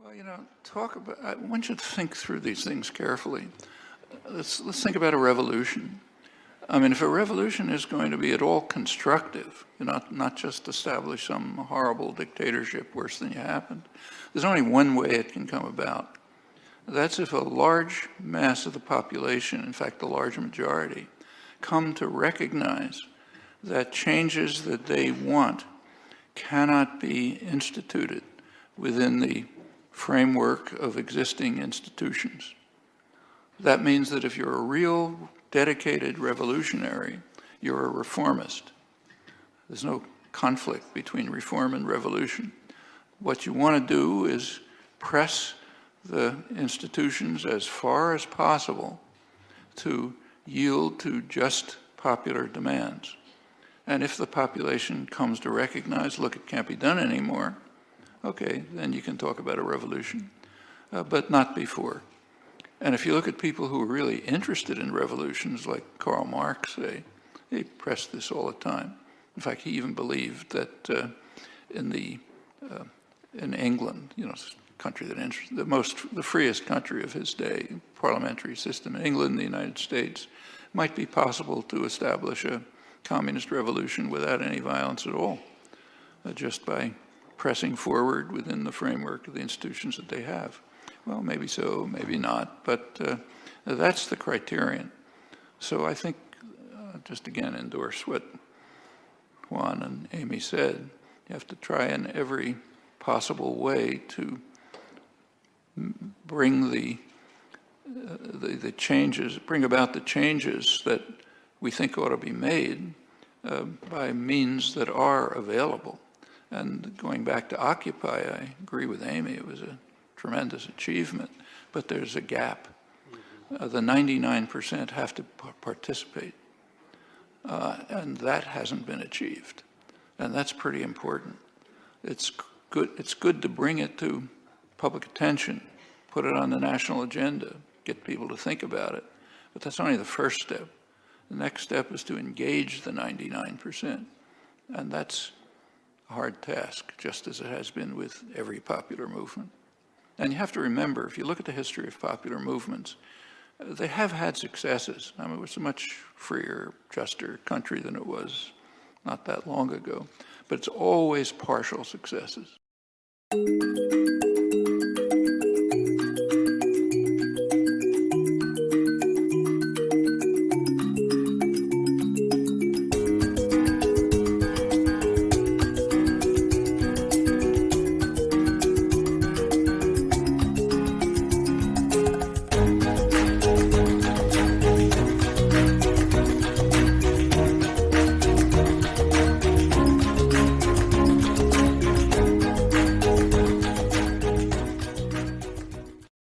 Well, one should think through these things carefully. Let's think about a revolution. I mean, if a revolution is going to be at all constructive, not just establish some horrible dictatorship worse than you happened, there's only one way it can come about. That's if a large mass of the population, in fact, the large majority, come to recognize that changes that they want cannot be instituted within the framework of existing institutions. That means that if you're a real dedicated revolutionary, you're a reformist. There's no conflict between reform and revolution. What you want to do is press the institutions as far as possible to yield to just popular demands. And if the population comes to recognize, look, it can't be done anymore, okay, then you can talk about a revolution, but not before. And if you look at people who are really interested in revolutions, like Karl Marx, they pressed this all the time. In fact, he even believed that in England, country that the freest country of his day, parliamentary system in England, the United States, might be possible to establish a communist revolution without any violence at all, just by pressing forward within the framework of the institutions that they have. Well, maybe so, maybe not, but that's the criterion. So I think, just again, endorse what Juan and Amy said. You have to try in every possible way to bring the changes, bring about the changes that we think ought to be made by means that are available. And going back to Occupy, I agree with Amy, it was a tremendous achievement, but there's a gap. The 99% have to participate, and that hasn't been achieved. And that's pretty important. It's good to bring it to public attention, put it on the national agenda, get people to think about it, but that's only the first step. The next step is to engage the 99%, and that's a hard task, just as it has been with every popular movement. And you have to remember, if you look at the history of popular movements, they have had successes. I mean, it was a much freer, juster country than it was not that long ago, but it's always partial successes.